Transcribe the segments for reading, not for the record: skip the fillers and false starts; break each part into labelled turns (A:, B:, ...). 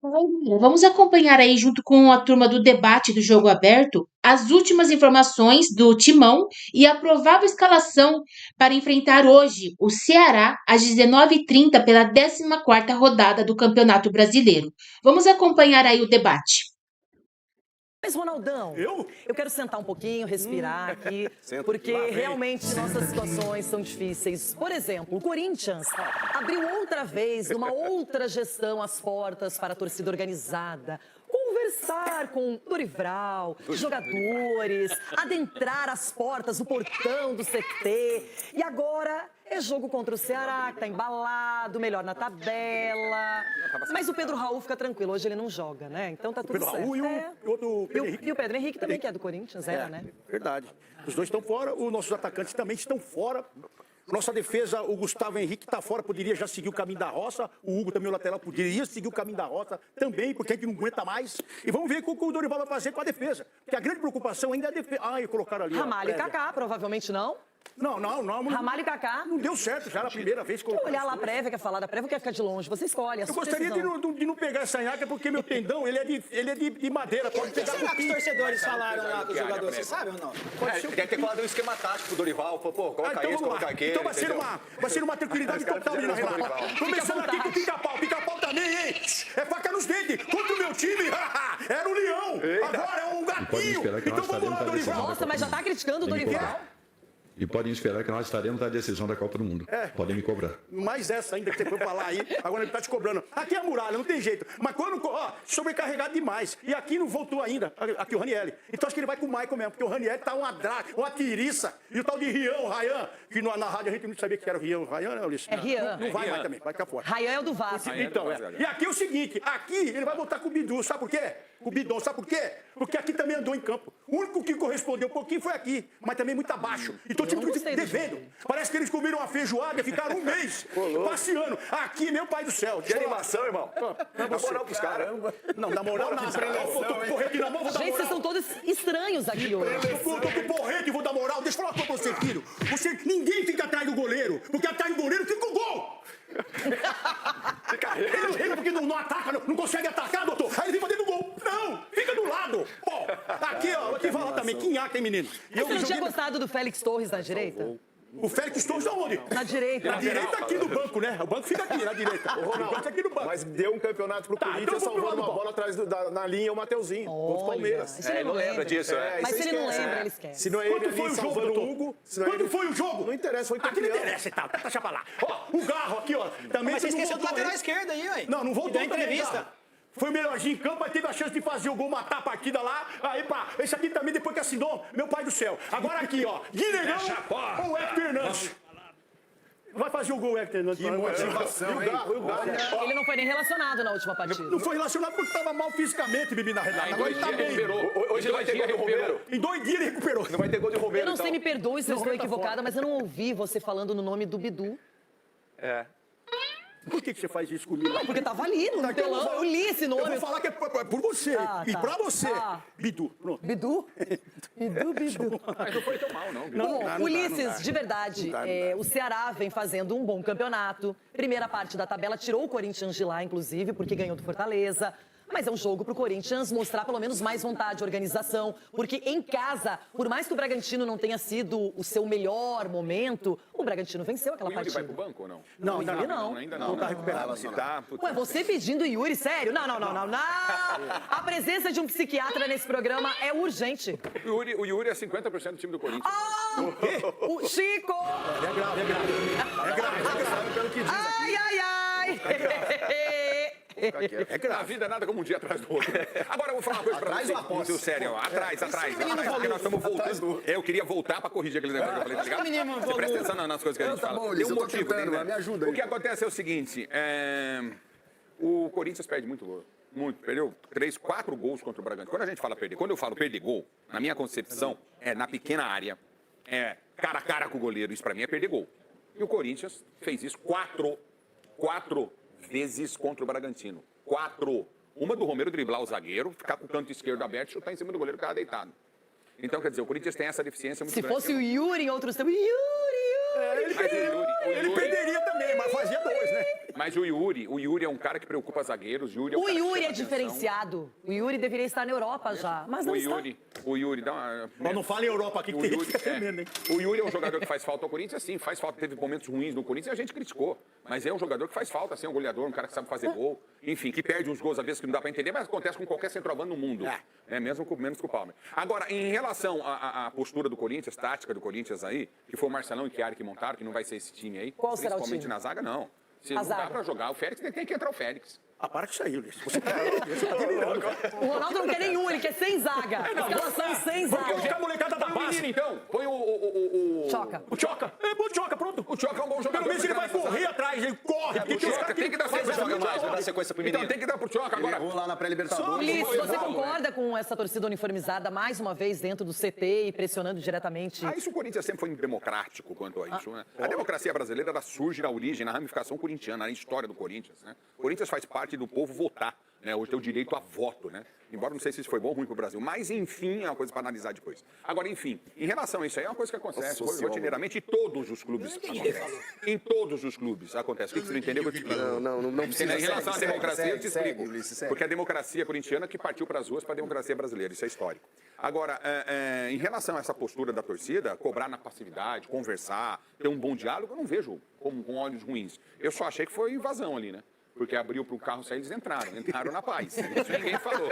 A: Vamos acompanhar aí, junto com a turma do debate do Jogo Aberto, as últimas informações do Timão e a provável escalação para enfrentar hoje o Ceará às 19h30 pela 14ª rodada do Campeonato Brasileiro. Vamos acompanhar aí o debate.
B: Mas, Ronaldão, eu quero sentar um pouquinho, respirar aqui, porque realmente nossas situações são difíceis. Por exemplo, o Corinthians abriu outra vez, numa outra gestão, as portas para a torcida organizada. Conversar com Dorival, jogadores, adentrar as portas do portão do CT. E agora é jogo contra o Ceará, que tá embalado, melhor na tabela. Mas o Pedro Raul fica tranquilo, hoje ele não joga, né? Então tá tudo certo.
C: Pedro Raul e o outro Pedro Henrique.
B: E o Pedro Henrique também, que é do Corinthians, né?
C: Verdade. Os dois estão fora, os nossos atacantes também estão fora. Nossa defesa, o Gustavo Henrique está fora, poderia já seguir o caminho da roça. O Hugo também, o lateral, poderia seguir o caminho da roça também, porque a gente não aguenta mais. E vamos ver o que o Dorival vai fazer com a defesa. Porque a grande preocupação ainda é a defesa. Ah, e colocaram ali.
B: Ramalho e Kaká, provavelmente não.
C: Não.
B: Ramalho e Kaká.
C: Não deu certo já na primeira vez.
B: Quer olhar lá a prévia, quer falar da prévia ou quer ficar de longe? Você escolhe.
C: Eu gostaria de não pegar essa nhaca, porque meu tendão, ele é de madeira. Pode pegar
D: Será que os torcedores falaram lá com os jogadores? Você sabe ou não?
E: Deve ter falado um esquema tático pro Dorival. Pô, coloca isso, coloca aquele.
C: Então vai ser uma tranquilidade total, menino Renato. Começando aqui com o Pica-Pau. Pica-Pau também, hein? É faca nos dentes. Contra o meu time, era o leão. Agora é um gatinho. Então vamos lá, Dorival.
B: Nossa, mas já tá criticando o Dorival?
F: E podem esperar que nós estaremos na decisão da Copa do Mundo. Podem me cobrar.
C: Mais essa ainda que você foi falar aí, agora ele tá te cobrando. Aqui é a muralha, não tem jeito. Mas quando, sobrecarregado demais. E aqui não voltou ainda, aqui o Ranieri. Então acho que ele vai com o Maicon mesmo, porque o Ranieri tá uma tiriça. E o tal de Rian, o Rayan, que na rádio a gente não sabia que era o Rian, né, Ulisses?
B: É Rian.
C: Não vai mais também, vai ficar fora.
B: Rayan é o do Vasco.
C: Então, E aqui é o seguinte, aqui ele vai voltar com o Bidu, sabe por quê? Com o Bidon, sabe por quê? Porque aqui também andou em campo. O único que correspondeu um pouquinho foi aqui, mas também muito abaixo. Então, tipo, devendo. Parece que eles comeram uma feijoada e ficaram um mês passeando. Aqui, meu pai do céu.
E: Que animação, irmão.
C: Na moral pros caras. Não, na moral não. Eu tô com porrete na mão, vou dar moral.
B: Gente, vocês estão todos estranhos aqui hoje.
C: Eu tô com porrete e vou dar moral. Deixa eu falar uma coisa pra você, filho. Ninguém fica atrás do goleiro, porque atrás do goleiro fica o gol. Ele porque não ataca, não consegue atacar, doutor. Aí ele vem pra dentro do gol. Não, fica do lado. Pô, aqui, ó, vou te falar também. Quinhaca, hein, menino?
B: Você não tinha gostado do Félix Torres na direita?
C: O Félix Torres aonde?
B: Na direita.
C: Na direita aqui do banco, né? O banco fica aqui, na direita. O Ronaldo aqui no banco.
E: Mas deu um campeonato pro Corinthians, salvando uma bola atrás na linha, o Mateuzinho, contra o Palmeiras.
B: Ele não lembra
E: disso,
B: Mas se ele não lembra, ele esquece.
E: Se não é ele
C: Quanto foi o jogo, doutor?
E: Hugo,
C: Quanto foi o jogo?
E: Não interessa, foi
C: Aqui não
E: campeão.
C: interessa e tal, deixa pra lá. Ó, o Garro aqui, ó, também...
D: Mas você esqueceu do lateral esquerdo aí, ué.
C: Não voltou
D: da entrevista.
C: Foi o melhorzinho em campo, mas teve a chance de fazer o gol, matar a partida lá. Aí, pá, esse aqui também, depois que assinou, meu pai do céu. Agora aqui, ó, Guilherme ou Hector Hernandes? Vai fazer o gol, Hector Hernandes.
E: Que motivação, hein?
B: Ele não foi nem relacionado na última partida.
C: Não foi relacionado porque estava mal fisicamente, Bibi, na realidade. Agora ele tá bem.
E: Hoje vai ter gol de Romero.
C: Em 2 dias ele recuperou.
E: Não vai ter gol de Romero,
B: Eu não sei, me perdoe se eu estou equivocada, mas eu não ouvi você falando no nome do Bidu.
C: Por que você faz isso comigo?
B: Não, porque tava ali no telão, eu li esse nome.
C: Eu vou falar que é por você e pra você. Bidu, pronto.
B: Bidu? Bidu.
E: Mas não foi tão mal, não.
B: Bom, Ulisses, de verdade, o Ceará vem fazendo um bom campeonato. Primeira parte da tabela tirou o Corinthians de lá, inclusive, porque ganhou do Fortaleza. Mas é um jogo pro Corinthians mostrar pelo menos mais vontade, organização, porque em casa, por mais que o Bragantino não tenha sido o seu melhor momento, o Bragantino venceu aquela partida.
E: Vai pro banco ou não?
C: Não,
E: Ainda não.
C: Não tá recuperado.
B: Ué, você pedindo Yuri, sério? Não. A presença de um psiquiatra nesse programa é urgente.
E: O Yuri é 50% do time do Corinthians.
B: O Chico!
C: É grave.
E: Pelo que diz aqui.
B: Ai.
E: É que na vida é nada como um dia atrás do outro. Agora eu vou falar uma coisa pra você muito sério. Atrás. Porque nós estamos voltando. Eu queria voltar pra corrigir aquele negócio que eu falei, tá ligado? Você presta atenção nas coisas que a gente fala. Tem um motivo, né?
F: Me ajuda aí.
E: O que acontece é o seguinte, o Corinthians perde muito gol. Perdeu 3, 4 gols contra o Bragantino. Quando a gente fala perder, quando eu falo perder gol, na minha concepção, é na pequena área, cara a cara com o goleiro. Isso pra mim é perder gol. E o Corinthians fez isso 4 vezes contra o Bragantino. 4. Uma do Romero driblar o zagueiro, ficar com o canto esquerdo aberto e chutar em cima do goleiro que estava deitado. Então, quer dizer, o Corinthians tem essa deficiência muito
B: Se
E: grande.
B: fosse o Yuri em outros tempos, Yuri!
C: Ele perderia também, mas fazia 2, né?
E: Mas o Yuri é um cara que preocupa zagueiros.
B: O Yuri é diferenciado. O Yuri deveria estar na Europa já, mas não está.
E: O Yuri dá uma...
C: Mas não fala em Europa aqui, que tem gente que fica tremendo, hein?
E: O Yuri é um jogador que faz falta ao Corinthians, sim, faz falta. Teve momentos ruins no Corinthians e a gente criticou. Mas é um jogador que faz falta, assim, é um goleador, um cara que sabe fazer gol. Enfim, que perde uns gols às vezes que não dá pra entender, mas acontece com qualquer centroavante no mundo. Mesmo menos com o Palmer. Agora, em relação à postura do Corinthians, tática do Corinthians aí, que foi o Marcelão e o Chiari que montaram, que não vai ser esse time aí.
B: Qual será o time?
E: Principalmente na zaga, não. Se não dá pra jogar o Félix, tem que entrar o Félix.
C: A parte saiu, Luiz. Você tá delirando.
B: O Ronaldo não quer nenhum, ele quer sem zaga. Escalação sem zaga.
C: Vamos colocar a molecada da base.
E: Então, põe o
B: Choca.
C: O Choca. Põe o Choca, pronto.
E: O Choca é um bom jogador.
C: Pelo menos ele vai correr atrás, ele corre.
E: O Choca tem que dar sequência pro
G: mais, vai dar sequência pro menino.
E: Então tem que dar pro Choca agora.
G: Ele errou lá na pré-libertadores.
B: Ulisses, você concorda com essa torcida uniformizada mais uma vez dentro do CT e pressionando diretamente?
E: Isso o Corinthians sempre foi democrático quanto a isso, né? A democracia brasileira ela surge na origem, na ramificação corintiana, na história do Corinthians, né? O Corinthians faz parte do povo votar, né? Hoje tem o direito a voto, né? Embora não sei se isso foi bom ou ruim pro Brasil, mas enfim, é uma coisa para analisar depois. Agora, enfim, em relação a isso aí, é uma coisa que acontece rotineiramente em todos os clubes. Em todos os clubes acontece. O que você não entendeu, eu te explico.
G: Não precisa.
E: Em relação à democracia, eu te explico.
G: Ulisses,
E: Porque a democracia corintiana que partiu para as ruas para a democracia brasileira, isso é histórico. Agora, em relação a essa postura da torcida, cobrar na passividade, conversar, ter um bom diálogo, eu não vejo com olhos ruins. Eu só achei que foi invasão ali, né? Porque abriu para o carro sair, eles entraram na paz. Isso ninguém falou.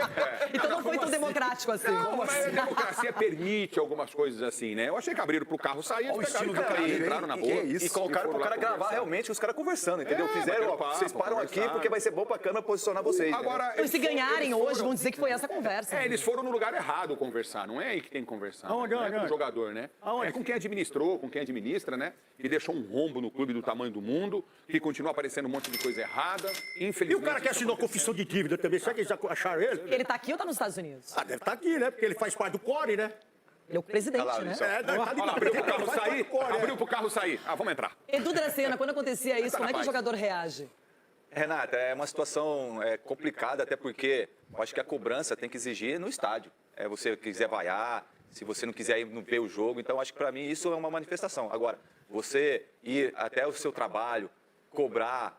B: Então não foi tão democrático assim.
E: Não, mas a democracia permite algumas coisas assim, né? Eu achei que abriram para o carro sair, eles pegaram o cara e entraram na boa.
G: E colocaram pro cara gravar realmente os caras conversando, entendeu? Fizeram, vocês param aqui porque vai ser bom pra câmera posicionar vocês.
E: Agora,
B: Então, se ganharem hoje, vão dizer que foi essa conversa.
E: Eles foram no lugar errado conversar, não é aí que tem que conversar.
C: Aonde,
E: não é com
C: onde?
E: o jogador, né?
C: Aonde?
E: É com quem administrou, com quem administra, né? E deixou um rombo no clube do tamanho do mundo, que continua aparecendo um monte de coisa errada, infelizmente.
C: E o cara que assinou a confissão de dívida também, será que eles já acharam ele?
B: Ele tá aqui ou tá nos Estados Unidos?
C: Deve estar aqui, né? Porque ele faz parte do Core, né?
B: Ele é o presidente, né?
C: Deve estar
E: Olha lá, abriu pro carro sair, abriu pro carro sair. Vamos entrar.
B: Edu Dracena, quando acontecia isso,
E: Tá
B: como é que o
E: na paz.
B: jogador reage?
G: Renata, é uma situação complicada, até porque eu acho que a cobrança tem que exigir no estádio. Você quiser vaiar, se você não quiser ir ver o jogo, então acho que para mim isso é uma manifestação. Agora, você ir até o seu trabalho, cobrar,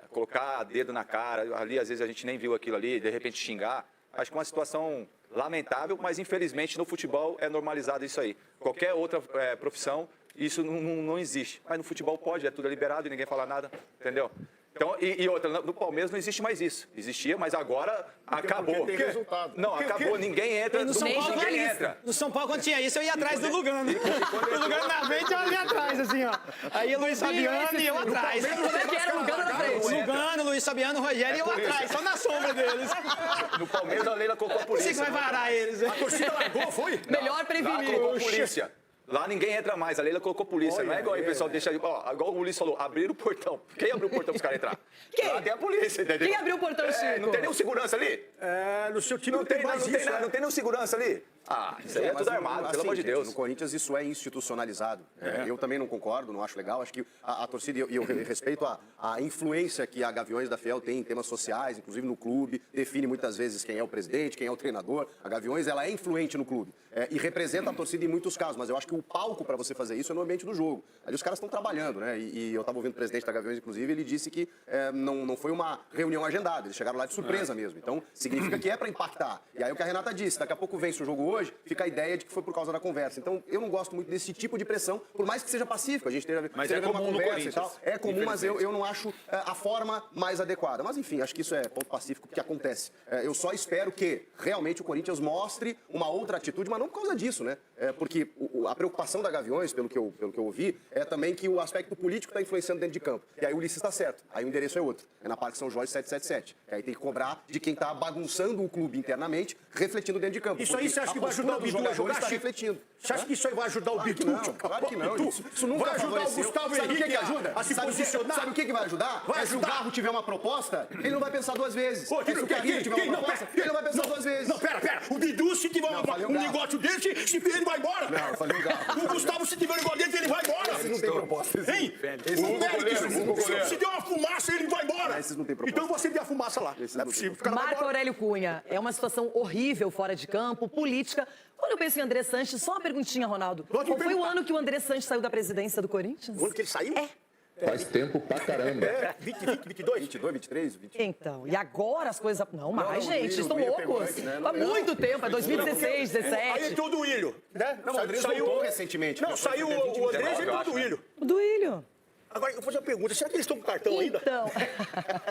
G: colocar dedo na cara, ali às vezes a gente nem viu aquilo ali, de repente xingar, acho que é uma situação lamentável, mas infelizmente no futebol é normalizado isso aí. Qualquer outra profissão, isso não existe. Mas no futebol pode, é tudo liberado e ninguém fala nada, entendeu? Então, e outra, no Palmeiras não existe mais isso. Existia, mas agora acabou.
C: Porque tem resultado.
G: Não, acabou, ninguém entra,
D: No São Paulo
G: ninguém
D: tinha
G: entra.
D: isso. No São Paulo, quando tinha isso, eu ia atrás do Lugano. O Lugano na frente, eu ali atrás, assim, ó. Aí o Luiz Fabiano e eu atrás.
B: Como é que era o Lugano na frente?
D: Lugano, Luiz Fabiano, Rogério e eu atrás, só na sombra deles.
G: No Palmeiras a Leila colocou a polícia.
D: Você que vai varar eles.
C: A torcida largou, foi?
B: Melhor
G: Lá
B: prevenir.
G: colocou polícia. Lá ninguém entra mais, a Leila colocou polícia. Não é igual aí, o pessoal deixa ali, ó, igual o Ulisses falou, abriram o portão. Quem abriu o portão para os caras entrar?
B: Quem?
G: Lá tem a polícia, entendeu?
B: Quem abriu o portão, Chico?
G: Não tem nenhum segurança ali?
C: No seu time
G: Não tem nenhum segurança ali? Ah, isso aí é tudo armado, pelo amor de Deus.
H: No Corinthians isso é institucionalizado. Eu também não concordo, não acho legal. Acho que a torcida, e eu respeito a influência que a Gaviões da Fiel tem em temas sociais, inclusive no clube, define muitas vezes quem é o presidente, quem é o treinador. A Gaviões, ela é influente no clube e representa a torcida em muitos casos, mas eu acho que o palco para você fazer isso é no ambiente do jogo. Ali os caras estão trabalhando, né? E eu estava ouvindo o presidente da Gaviões, inclusive, ele disse que não foi uma reunião agendada, eles chegaram lá de surpresa mesmo. Então, significa que é para impactar. E aí o que a Renata disse, daqui a pouco vence o jogo hoje, fica a ideia de que foi por causa da conversa. Então, eu não gosto muito desse tipo de pressão, por mais que seja pacífico, a gente esteja vendo uma conversa e tal. É comum, mas eu não acho a forma mais adequada. Mas, enfim, acho que isso é ponto pacífico que acontece. Eu só espero que, realmente, o Corinthians mostre uma outra atitude, mas não por causa disso, né? Porque a preocupação da Gaviões, pelo que eu ouvi, é também que o aspecto político está influenciando dentro de campo. E aí o Ulisses está certo. Aí o endereço é outro. É na Parque São Jorge 777. Aí tem que cobrar de quem está bagunçando o clube internamente, refletindo dentro de campo.
C: Isso aí você acha que vai ajudar o Bidu a jogar,
H: está
C: Chico?
H: refletindo.
C: Você acha que isso aí vai ajudar o Bidu?
H: Claro que não. Isso nunca
C: vai ajudar o
H: favoreceu.
C: Gustavo
H: Sabe o que
C: Henrique
H: ajuda?
C: a se
H: Sabe
C: posicionar?
H: o que vai ajudar?
C: Vai
H: Se o
C: ajudar.
H: Garro tiver uma proposta, ele não vai pensar duas vezes.
C: Pô,
H: Se o Carlinhos tiver uma proposta, ele não vai pensar duas vezes.
C: Não, pera. O Bidu, se tiver
H: falei o
C: um
H: Garro.
C: negócio desse, ele vai embora.
H: Não, eu falei o Garro.
C: O Gustavo, se tiver um negócio desse, ele vai embora.
H: Esses não têm proposta.
C: Hein? O Félix, se der uma fumaça, ele vai embora.
H: Esses não têm proposta.
C: Então você vê a fumaça lá. Não é possível. O cara vai
B: Marco
C: embora.
B: Aurélio Cunha, é uma situação horrível fora de campo, política. Quando eu penso em André Sanches, só uma perguntinha, Ronaldo.
C: Pode
B: Qual foi o
C: perguntar.
B: ano que o André Sanches saiu da presidência do Corinthians?
C: O ano que ele saiu?
B: É.
F: Faz tempo pra caramba.
C: 22?
H: 22, 23, 20.
B: Então, e agora as coisas... Não, mais, gente, vocês estão
H: Duílio pegou
B: loucos.
H: antes, né?
B: Há muito tempo, é 2016, 17.
C: Aí entrou o Duílio, né?
H: Não, o Andrés voltou recentemente.
C: Não, saiu o Andrés e entrou o Duílio.
B: O Duílio.
C: Agora, eu vou fazer uma pergunta. Será que eles estão com cartão ainda?
B: Então...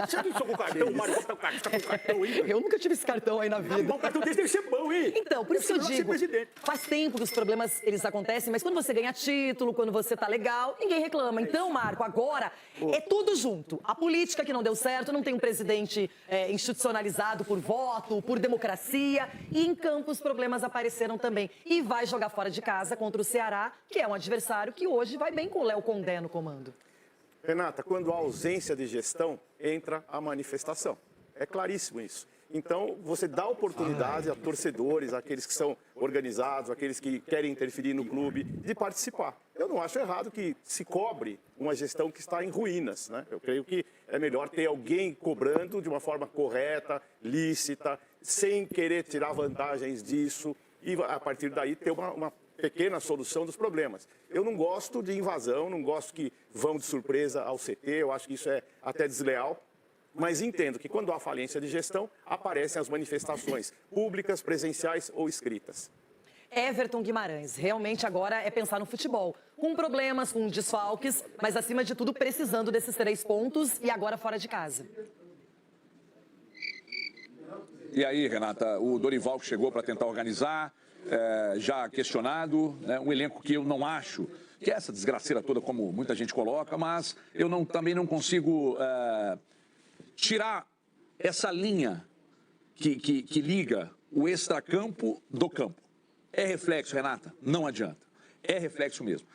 C: Será que eles estão com cartão? O Mário está com cartão ainda?
B: Eu nunca tive esse cartão aí na vida.
C: O cartão desse deve ser bom, hein?
B: Então, por isso que eu
C: Deve ser
B: digo,
C: presidente.
B: faz tempo que os problemas eles acontecem, mas quando você ganha título, quando você tá legal, ninguém reclama. Então, Marco, agora é tudo junto. A política que não deu certo, não tem um presidente institucionalizado por voto, por democracia, e em campo os problemas apareceram também. E vai jogar fora de casa contra o Ceará, que é um adversário que hoje vai bem com o Léo Condé no comando.
C: Renata, quando há ausência de gestão, entra a manifestação. É claríssimo isso. Então, você dá oportunidade a torcedores, aqueles que são organizados, aqueles que querem interferir no clube, de participar. Eu não acho errado que se cobre uma gestão que está em ruínas, né? Eu creio que é melhor ter alguém cobrando de uma forma correta, lícita, sem querer tirar vantagens disso e, a partir daí, ter uma pequena solução dos problemas. Eu não gosto de invasão, não gosto que vão de surpresa ao CT, eu acho que isso é até desleal, mas entendo que quando há falência de gestão, aparecem as manifestações públicas, presenciais ou escritas.
B: Everton Guimarães, realmente agora é pensar no futebol, com problemas, com desfalques, mas acima de tudo precisando desses 3 pontos e agora fora de casa.
E: E aí, Renata, o Dorival que chegou para tentar organizar, já questionado, né, um elenco que eu não acho que é essa desgraceira toda, como muita gente coloca, mas eu também não consigo tirar essa linha que liga o extracampo do campo. É reflexo, Renata? Não adianta. É reflexo mesmo.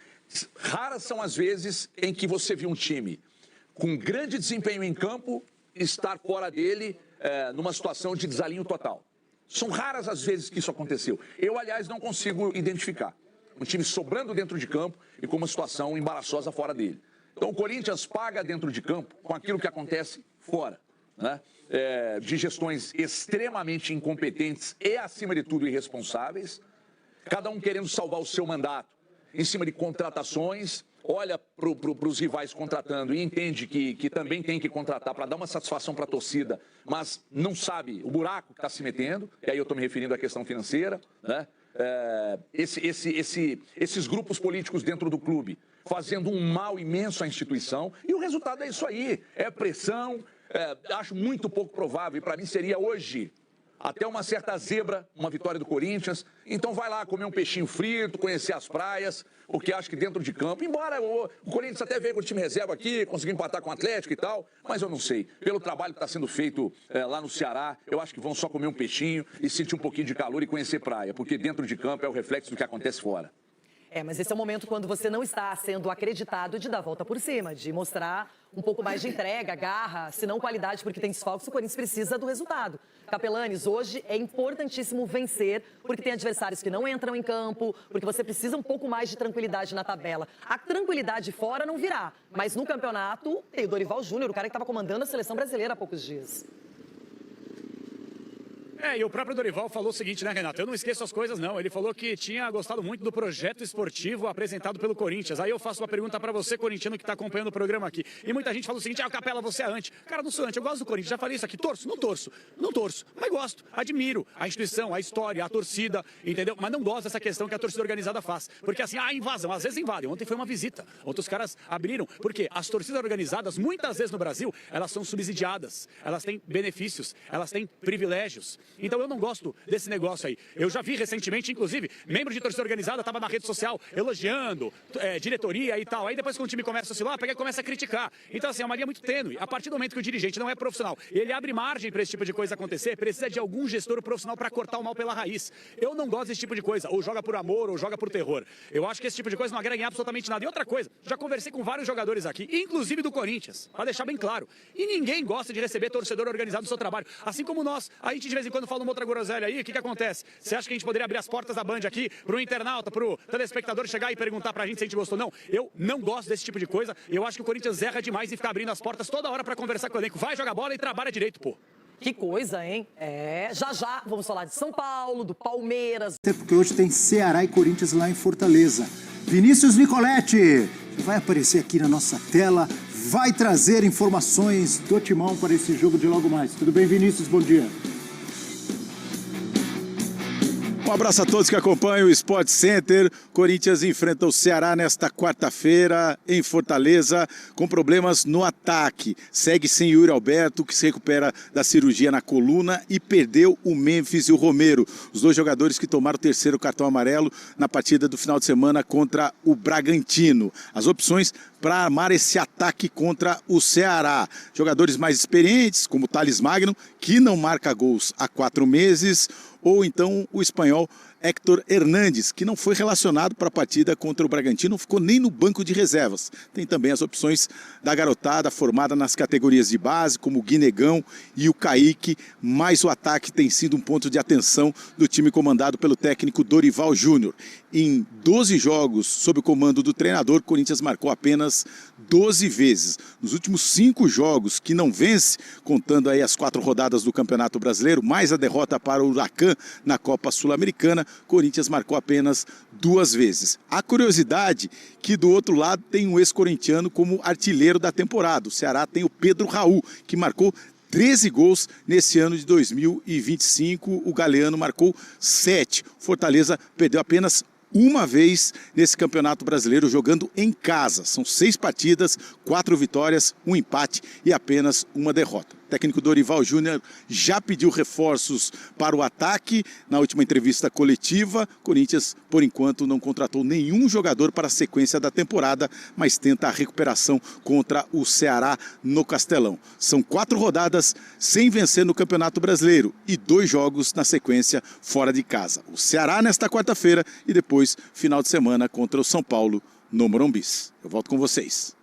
E: Raras são as vezes em que você viu um time com grande desempenho em campo estar fora dele numa situação de desalinho total. São raras as vezes que isso aconteceu. Eu, aliás, não consigo identificar um time sobrando dentro de campo e com uma situação embaraçosa fora dele. Então, o Corinthians paga dentro de campo com aquilo que acontece fora, né? De gestões extremamente incompetentes e, acima de tudo, irresponsáveis, cada um querendo salvar o seu mandato em cima de contratações, olha para os rivais contratando e entende que também tem que contratar para dar uma satisfação para a torcida, mas não sabe o buraco que está se metendo, e aí eu estou me referindo à questão financeira, né? Esses grupos políticos dentro do clube fazendo um mal imenso à instituição, e o resultado é isso aí, é pressão, acho muito pouco provável, e para mim seria hoje até uma certa zebra, uma vitória do Corinthians. Então vai lá comer um peixinho frito, conhecer as praias, porque acho que dentro de campo, embora o Corinthians até veio com o time reserva aqui, conseguiu empatar com o Atlético e tal, mas eu não sei. Pelo trabalho que está sendo feito lá no Ceará, eu acho que vão só comer um peixinho e sentir um pouquinho de calor e conhecer praia, porque dentro de campo é o reflexo do que acontece fora.
B: Mas esse é o momento quando você não está sendo acreditado de dar a volta por cima, de mostrar um pouco mais de entrega, garra, se não qualidade, porque tem desfalques, o Corinthians precisa do resultado. Capelanes, hoje é importantíssimo vencer, porque tem adversários que não entram em campo, porque você precisa um pouco mais de tranquilidade na tabela. A tranquilidade fora não virá, mas no campeonato tem o Dorival Júnior, o cara que estava comandando a seleção brasileira há poucos dias.
I: E o próprio Dorival falou o seguinte, né, Renato? Eu não esqueço as coisas, não. Ele falou que tinha gostado muito do projeto esportivo apresentado pelo Corinthians. Aí eu faço uma pergunta pra você, corintiano, que tá acompanhando o programa aqui. E muita gente fala o seguinte, Capela, você é anti. Cara, não sou anti, eu gosto do Corinthians. Já falei isso aqui, torço, não torço. Mas gosto, admiro a instituição, a história, a torcida, entendeu? Mas não gosto dessa questão que a torcida organizada faz. Porque assim, a invasão, às vezes invadem. Ontem foi uma visita. Ontem os caras abriram. Porque as torcidas organizadas, muitas vezes no Brasil, elas são subsidiadas. Elas têm benefícios, elas têm privilégios. Então eu não gosto desse negócio aí. Eu já vi recentemente, inclusive, membro de torcida organizada estava na rede social elogiando diretoria e tal. Aí depois quando o time começa a oscilar, pega e começa a criticar. Então assim, é uma linha muito tênue. A partir do momento que o dirigente não é profissional e ele abre margem para esse tipo de coisa acontecer, precisa de algum gestor profissional para cortar o mal pela raiz. Eu não gosto desse tipo de coisa. Ou joga por amor, ou joga por terror. Eu acho que esse tipo de coisa não agrega em absolutamente nada. E outra coisa, já conversei com vários jogadores aqui, inclusive do Corinthians, para deixar bem claro. E ninguém gosta de receber torcedor organizado no seu trabalho. Assim como nós, a gente de vez em quando fala uma outra groselha aí, o que acontece? Você acha que a gente poderia abrir as portas da Band aqui pro internauta, pro telespectador chegar e perguntar pra gente se a gente gostou? Não, eu não gosto desse tipo de coisa. Eu acho que o Corinthians erra demais em ficar abrindo as portas toda hora pra conversar com o elenco. Vai jogar bola e trabalha direito, pô.
B: Que coisa, hein? Já vamos falar de São Paulo, do Palmeiras.
J: Até porque hoje tem Ceará e Corinthians lá em Fortaleza. Vinícius Nicoletti vai aparecer aqui na nossa tela, vai trazer informações do Timão para esse jogo de logo mais. Tudo bem, Vinícius? Bom dia.
C: Um abraço a todos que acompanham o Sport Center. Corinthians enfrenta o Ceará nesta quarta-feira em Fortaleza com problemas no ataque. Segue sem Yuri Alberto, que se recupera da cirurgia na coluna, e perdeu o Memphis e o Romero, os dois jogadores que tomaram o terceiro cartão amarelo na partida do final de semana contra o Bragantino. As opções para armar esse ataque contra o Ceará: jogadores mais experientes, como o Thales Magno, que não marca gols há 4 meses, ou então o espanhol Héctor Hernández, que não foi relacionado para a partida contra o Bragantino, não ficou nem no banco de reservas. Tem também as opções da garotada formada nas categorias de base, como o Guinegão e o Kaique, mas o ataque tem sido um ponto de atenção do time comandado pelo técnico Dorival Júnior. Em 12 jogos sob o comando do treinador, o Corinthians marcou apenas 12 vezes. Nos últimos 5 jogos que não vence, contando aí as 4 rodadas do Campeonato Brasileiro, mais a derrota para o Huracan na Copa Sul-Americana, Corinthians marcou apenas 2 vezes. A curiosidade que do outro lado tem um ex-corintiano como artilheiro da temporada. O Ceará tem o Pedro Raul, que marcou 13 gols nesse ano de 2025, o Galeano marcou 7. Fortaleza perdeu apenas uma vez nesse Campeonato Brasileiro jogando em casa. São 6 partidas, 4 vitórias, 1 empate e apenas 1 derrota. O técnico Dorival Júnior já pediu reforços para o ataque. Na última entrevista coletiva, Corinthians, por enquanto, não contratou nenhum jogador para a sequência da temporada, mas tenta a recuperação contra o Ceará no Castelão. São 4 rodadas sem vencer no Campeonato Brasileiro e 2 jogos na sequência fora de casa. O Ceará nesta quarta-feira e depois final de semana contra o São Paulo no Morumbi. Eu volto com vocês.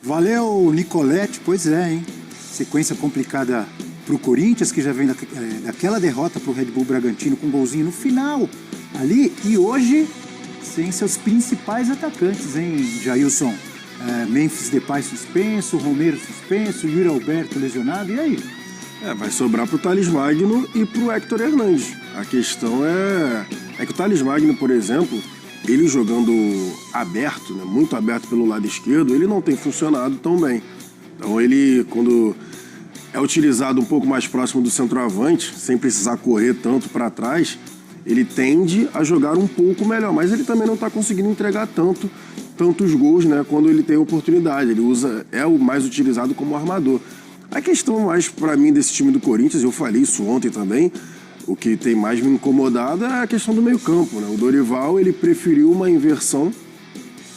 J: Valeu, Nicolete. Pois é, hein? Sequência complicada para o Corinthians, que já vem daquela derrota para o Red Bull Bragantino com um golzinho no final ali. E hoje, sem seus principais atacantes, hein, Jailson? Memphis Depay suspenso, Romero suspenso, Yuri Alberto lesionado, e aí?
K: Vai sobrar pro Thales Magno e pro Héctor Hernández. A questão é que o Thales Magno, por exemplo, ele jogando aberto, né, muito aberto pelo lado esquerdo, ele não tem funcionado tão bem. Então ele, quando é utilizado um pouco mais próximo do centroavante, sem precisar correr tanto para trás, ele tende a jogar um pouco melhor, mas ele também não está conseguindo entregar tantos gols, né, quando ele tem oportunidade. Ele é o mais utilizado como armador. A questão mais para mim desse time do Corinthians, eu falei isso ontem também, o que tem mais me incomodado é a questão do meio-campo, né? O Dorival, ele preferiu uma inversão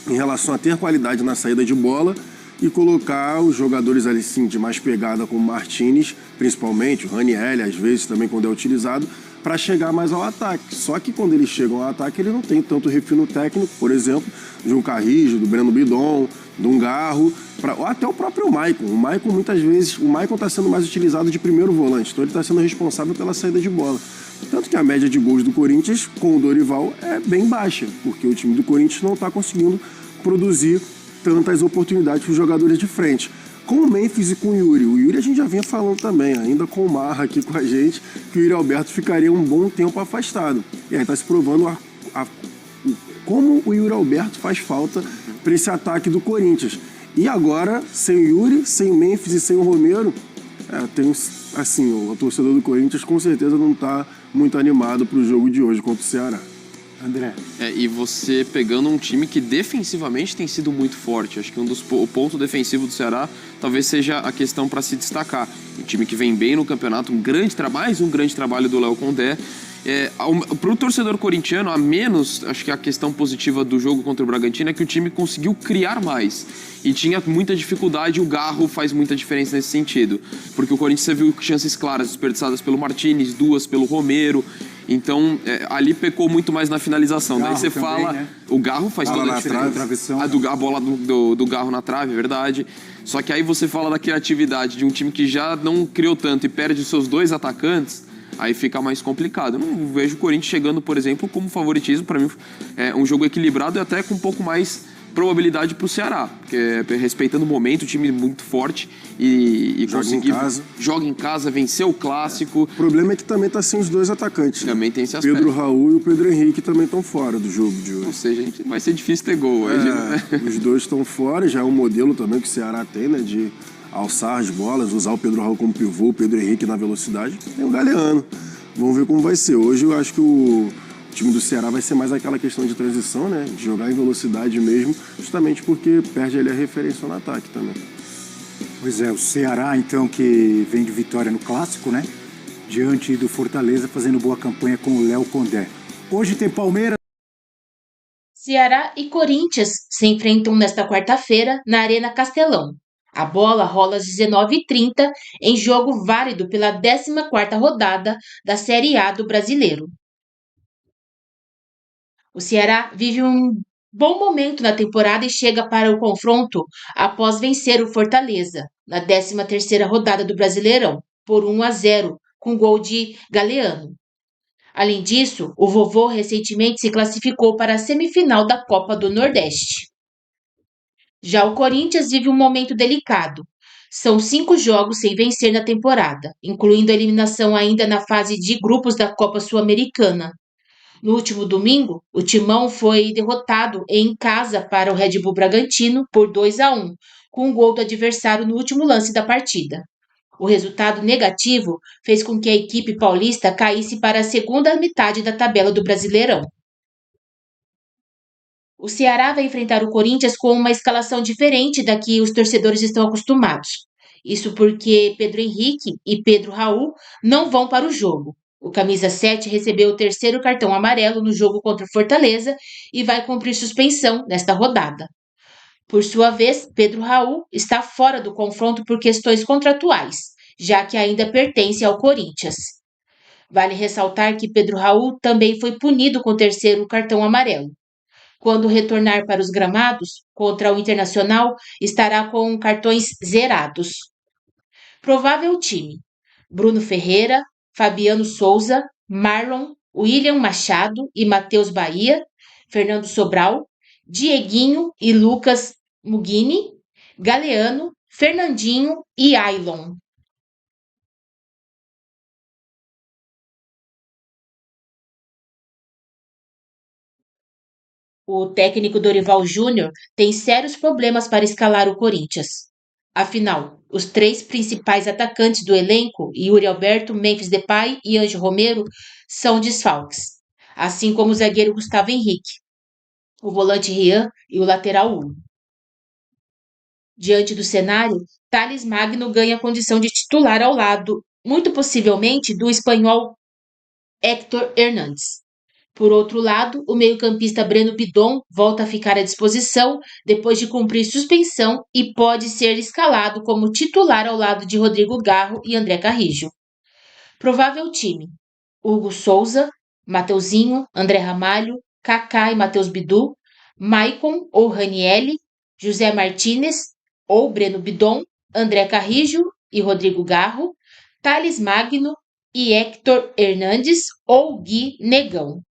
K: em relação a ter qualidade na saída de bola e colocar os jogadores ali sim de mais pegada, como o Martínez, principalmente, o Ranieri, às vezes também quando é utilizado, para chegar mais ao ataque. Só que quando eles chegam ao ataque, ele não tem tanto refino técnico, por exemplo, de um Carrijo, do Breno Bidon, de um Garro, ou até o próprio Maicon. O Maicon, muitas vezes, o Maicon está sendo mais utilizado de primeiro volante, então ele está sendo responsável pela saída de bola. Tanto que a média de gols do Corinthians com o Dorival é bem baixa, porque o time do Corinthians não está conseguindo produzir tantas oportunidades para os jogadores de frente. Com o Memphis e com o Yuri a gente já vinha falando também, ainda com o Marra aqui com a gente, que o Yuri Alberto ficaria um bom tempo afastado. E aí está se provando como o Yuri Alberto faz falta para esse ataque do Corinthians. E agora, sem o Yuri, sem o Memphis e sem o Romero, o torcedor do Corinthians com certeza não está muito animado para o jogo de hoje contra o Ceará.
J: André.
L: E você pegando um time que defensivamente tem sido muito forte. Acho que o ponto defensivo do Ceará talvez seja a questão para se destacar. Um time que vem bem no campeonato, mais um grande trabalho do Léo Condé. Para o torcedor corintiano, a menos, acho que a questão positiva do jogo contra o Bragantino é que o time conseguiu criar mais. E tinha muita dificuldade, o Garro faz muita diferença nesse sentido. Porque o Corinthians, você viu chances claras desperdiçadas pelo Martínez, 2 pelo Romero. Então, ali pecou muito mais na finalização. Daí você também, fala, né? O Garro faz toda a diferença. A bola do Garro na trave, é verdade. Só que aí você fala da criatividade de um time que já não criou tanto e perde os seus 2 atacantes, aí fica mais complicado. Eu não vejo o Corinthians chegando, por exemplo, como favoritismo. Para mim, é um jogo equilibrado e até com um pouco mais probabilidade pro Ceará, porque respeitando o momento, o time muito forte e conseguir... Joga em casa, venceu o Clássico.
K: O problema é que também tá sem os dois atacantes.
L: Também tem esse aspecto.
K: Pedro Raul e o Pedro Henrique também estão fora do jogo de hoje.
L: Ou seja, vai ser difícil ter gol hoje.
K: Os dois estão fora, já é um modelo também que o Ceará tem, né, de alçar as bolas, usar o Pedro Raul como pivô, o Pedro Henrique na velocidade. Tem o Galeano. Vamos ver como vai ser. Hoje eu acho que o time do Ceará vai ser mais aquela questão de transição, né? De jogar em velocidade mesmo, justamente porque perde ali a referência no ataque também.
J: Pois é, o Ceará, então, que vem de vitória no Clássico, né? Diante do Fortaleza, fazendo boa campanha com o Léo Condé. Hoje tem Palmeiras.
A: Ceará e Corinthians se enfrentam nesta quarta-feira na Arena Castelão. A bola rola às 19h30 em jogo válido pela 14ª rodada da Série A do Brasileiro. O Ceará vive um bom momento na temporada e chega para o confronto após vencer o Fortaleza na 13ª rodada do Brasileirão por 1-0 com gol de Galeano. Além disso, o Vovô recentemente se classificou para a semifinal da Copa do Nordeste. Já o Corinthians vive um momento delicado. São 5 jogos sem vencer na temporada, incluindo a eliminação ainda na fase de grupos da Copa Sul-Americana. No último domingo, o Timão foi derrotado em casa para o Red Bull Bragantino por 2-1, com um gol do adversário no último lance da partida. O resultado negativo fez com que a equipe paulista caísse para a segunda metade da tabela do Brasileirão. O Ceará vai enfrentar o Corinthians com uma escalação diferente da que os torcedores estão acostumados. Isso porque Pedro Henrique e Pedro Raul não vão para o jogo. O camisa 7 recebeu o 3º cartão amarelo no jogo contra o Fortaleza e vai cumprir suspensão nesta rodada. Por sua vez, Pedro Raul está fora do confronto por questões contratuais, já que ainda pertence ao Corinthians. Vale ressaltar que Pedro Raul também foi punido com o 3º cartão amarelo. Quando retornar para os gramados, contra o Internacional, estará com cartões zerados. Provável time: Bruno Ferreira, Fabiano Souza, Marlon, William Machado e Matheus Bahia, Fernando Sobral, Dieguinho e Lucas Mugini, Galeano, Fernandinho e Ailon. O técnico Dorival Júnior tem sérios problemas para escalar o Corinthians. Afinal, os 3 principais atacantes do elenco, Yuri Alberto, Memphis Depay e Ângelo Romero, são desfalques, assim como o zagueiro Gustavo Henrique, o volante Rian e o lateral Hugo. Diante do cenário, Thales Magno ganha condição de titular ao lado, muito possivelmente, do espanhol Héctor Hernández. Por outro lado, o meio-campista Breno Bidon volta a ficar à disposição depois de cumprir suspensão e pode ser escalado como titular ao lado de Rodrigo Garro e André Carrijo. Provável time: Hugo Souza, Mateuzinho, André Ramalho, Kaká e Matheus Bidu, Maicon ou Ranielli, José Martínez ou Breno Bidon, André Carrijo e Rodrigo Garro, Thales Magno e Héctor Hernández ou Gui Negão.